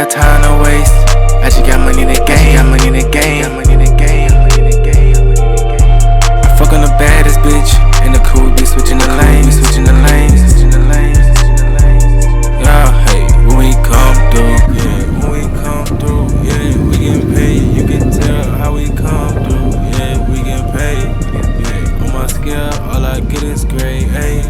got time to waste. I just got money in the game, got money in the game, got money in the game, got money in the game, got money in the game. I fuck on the baddest bitch, and the cool be switching the lanes, switching the lanes, switching the lanes, switching the lanes. Yeah, hey, when we come through, yeah, when we come through, yeah, we get paid. You can tell how we come through, yeah, we get paid. Yeah, on my scale, all I get is great, hey.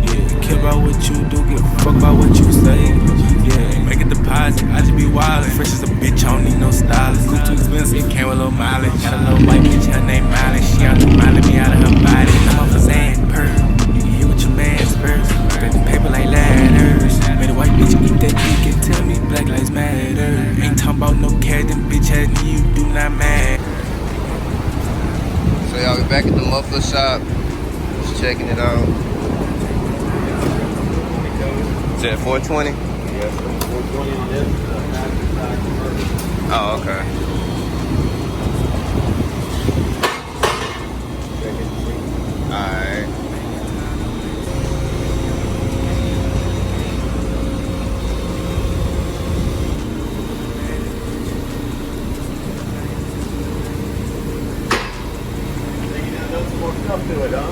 Yeah, care about what you do, give a fuck about what you say. Yeah, make a deposit, I just be wildin'. Fresh as a bitch, I don't need no stylist. Coupe too expensive, came with a little mileage. Got a little white bitch, her name Miley. She out to Miley, me out of her body. I'm off a Zan, purr. You can hear what your man's first. Got the paper like ladders. Made a white bitch eat that dick and tell me Black Lives Matter. Ain't talking about no cat, them bitch ass you do not matter. So y'all, we back at the Muffler shop. Just checking it out. Is it 420? Yes, 420 on this. Oh, okay. Alright. There's more stuff to it, huh?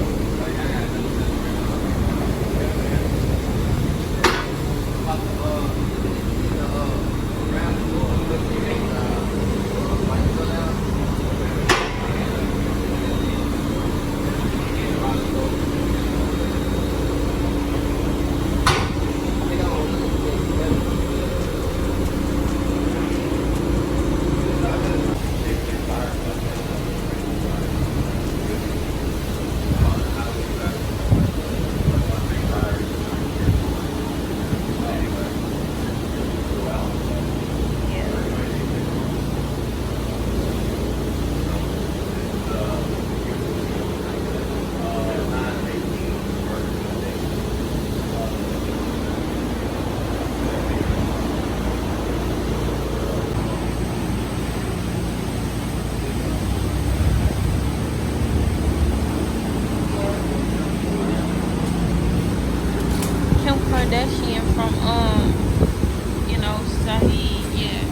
From Saeed, yeah.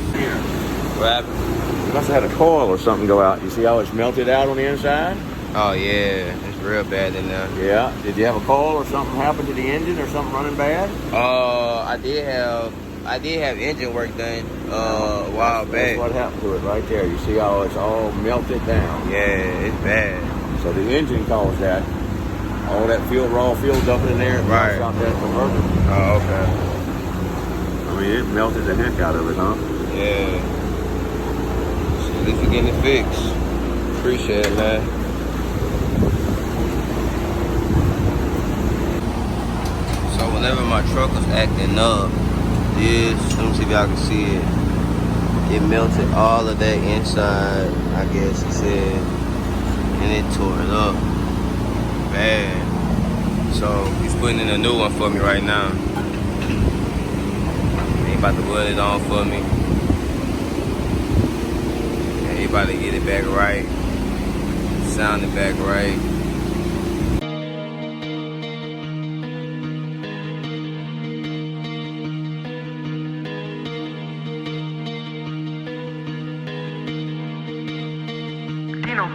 What happened? You must have had a coil or something go out. You see how it's melted out on the inside? Oh yeah, it's real bad in there. Yeah. Did you have a coil or something happen to the engine or something running bad? I did have engine work done a while back. That's what happened to it right there. You see how it's all melted down. Yeah, it's bad. So the engine caused that. All that fuel, raw fuel dumping in there, right? Out that converter. Oh, okay. I mean, it melted the heck out of it, huh? Yeah. So at least we're getting it fixed. Appreciate it, man. So whenever my truck was acting up, let me see if y'all can see it. It melted all of that inside, I guess he said, and it tore it up bad. So he's putting in a new one for me right now. He about to put it on for me. And he about to get it back right. Sound it back right.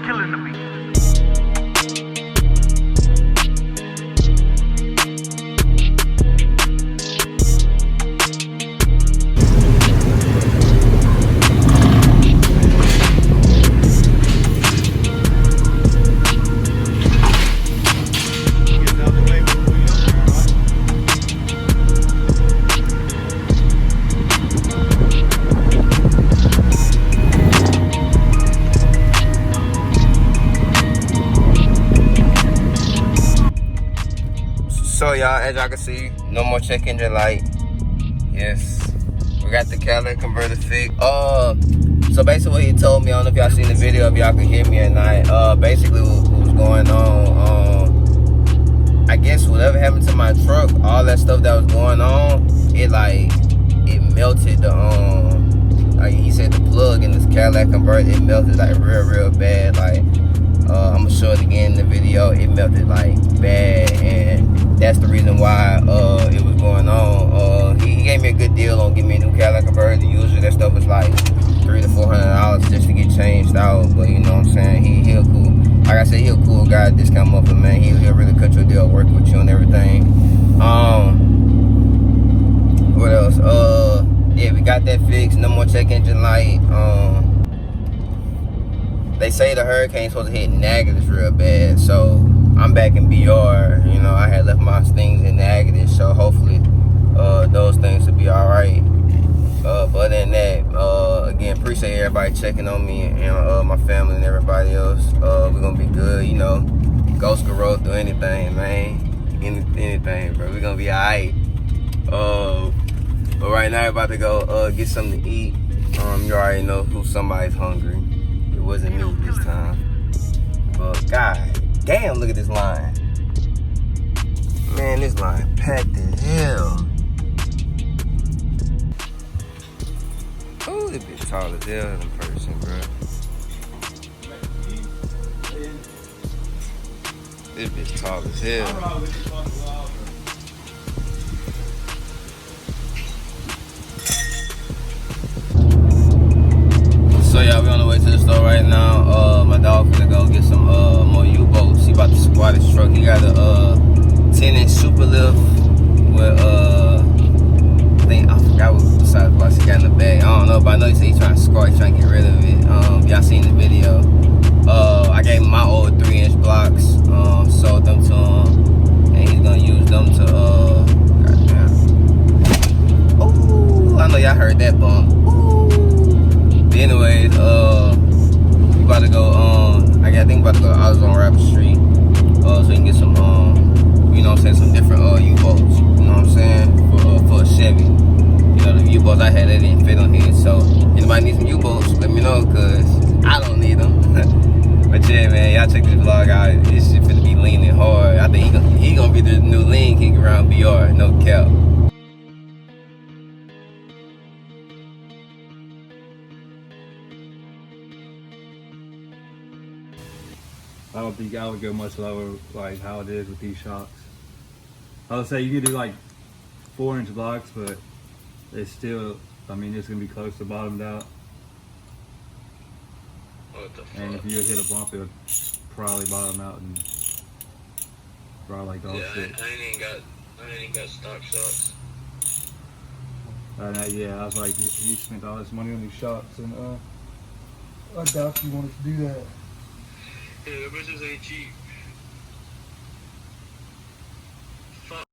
Killing the beat. So y'all, as y'all can see, no more check engine light. Yes, we got the catalytic converter fixed. So basically what he told me, I don't know if y'all seen the video, if y'all can hear me at night. Basically what was going on, I guess whatever happened to my truck, all that stuff that was going on, it melted the like he said, the plug in this catalytic converter, it melted like real bad. Like I'm gonna show it again in the video. It melted like bad, and that's the reason why it was going on. He gave me a good deal on giving me a new catalytic converter. Usually like $300 to $400 just to get changed out. But you know what I'm saying? He a cool. Like I said, he a cool guy. Discount Muffler, man. He'll really cut your deal, work with you and everything. What else? Yeah, we got that fixed. No more check engine light. They say the hurricane's supposed to hit negatives real bad, so I'm back in BR. You know, I had left my things in negatives, so hopefully those things will be all right. But other than that, again, appreciate everybody checking on me and my family and everybody else. We're gonna be good, you know. Ghost can roll through anything, man. Anything, bro. We're gonna be alright. But right now, we're about to go get something to eat. You already know who somebody's hungry. It wasn't me this time. But god damn, look at this line. Man, this line packed as hell. Oh, this bitch tall as hell in person, bro. This bitch tall as hell. So yeah, we on the way to the store right now. My dog finna go get some more U-boats. He about to squat his truck. He got a 10-inch super lift with I forgot what size box he got in the bag. I don't know, but I know he said he's trying to squat, he's trying to get rid of it. Y'all seen the video. I gave him my old 3-inch blocks, sold them to him, and he's gonna use them to goddamn. Oh, I know y'all heard that bump. But anyways, we about to go I think we about to go out on Rapper Street, so we can get some you know what I'm saying, some different U-boats, you know what I'm saying, for a Chevy. You know, the U-boats I had, they didn't fit on here, so anybody need some U-boats, let me know, cause I don't need them. But yeah, man, y'all check this vlog out. This shit finna be leaning hard. I think he gonna be the new lean king around BR, no cap. I don't think I would go much lower like how it is with these shocks. I would say you could do like 4-inch blocks, but it's still, I mean, it's gonna be close to bottomed out. What the fuck? And if you hit a bump, it would probably bottom out and probably like dog shit. I ain't got stock shocks. Yeah, I was like, you spent all this money on these shocks, and I doubt you wanted to do that. Yeah, the bitches ain't cheap. Fuck.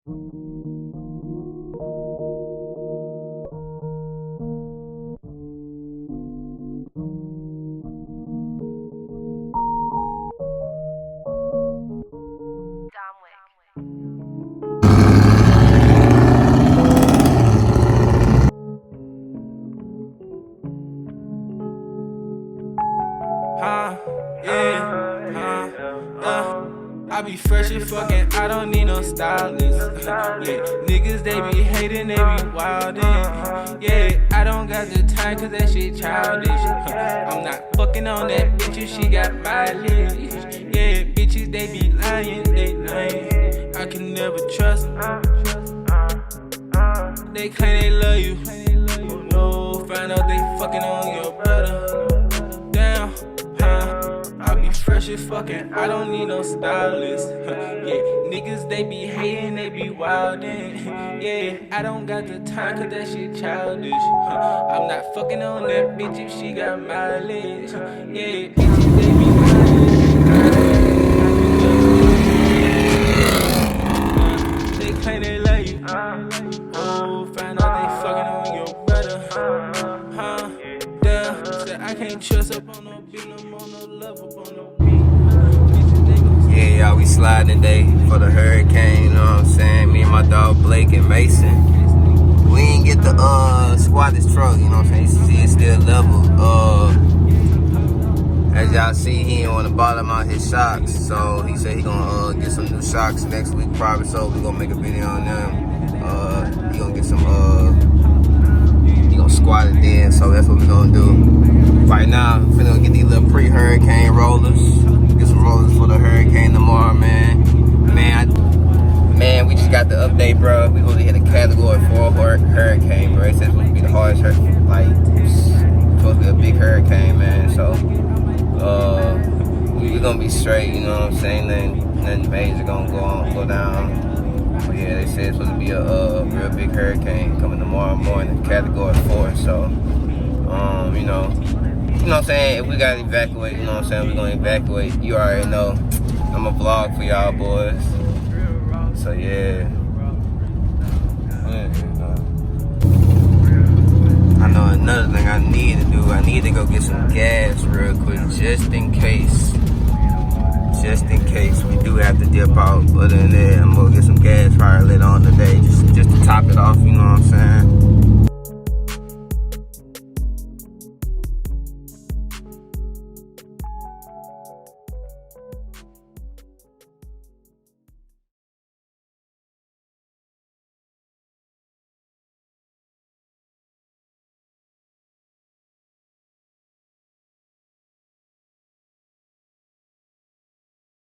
I be fresh and fucking, I don't need no stylist. Yeah, niggas they be hating, they be wildin'. Yeah, I don't got the time cause that shit childish. I'm not fucking on that bitch if she got mileage. Yeah, bitches they be lying, they lying. I can never trust them. They claim they love you. Oh no, find out they fucking on your brother. Damn, I be fresh as fucking, I don't need no stylist. Yeah, niggas they be hating, they be wildin'. Yeah, I don't got the time cause that shit childish. I'm not fucking on that bitch if she got mileage. Yeah, bitches they be lying. They claim they love you. Oh, find out they fucking on your brother. Damn, said I can't trust up on no bitch, no more, no love up on no beat. Yeah, y'all, we sliding today for the hurricane, you know what I'm saying? Me and my dog Blake and Mason. We ain't get the squat this truck, you know what I'm saying? You see it's still level. As y'all see, he ain't want to bottom out his shocks, so he said he gonna get some new shocks next week probably, so we gonna make a video on them. He gonna get some he gonna squat it then, so that's what we gonna do. Right now, I'm finna get these little pre-hurricane rollers. Get some rollers for the hurricane tomorrow, man. Man, we just got the update, bro. We supposed to hit a category 4 hurricane, bro. It says it's supposed to be the hardest hurricane. Like, supposed to be a big hurricane, man. So we're gonna be straight. You know what I'm saying? Nothing major gonna go down. But yeah, they said it's supposed to be a real big hurricane coming tomorrow morning, category 4. So you know what I'm saying? If we gotta evacuate, you know what I'm saying? We're gonna evacuate. You already know. I'm a vlog for y'all boys. So yeah. I know another thing I need to do. I need to go get some gas real quick, just in case. Just in case we do have to dip out. But then I'm gonna get some gas probably later on today, just to top it off. You know what I'm saying?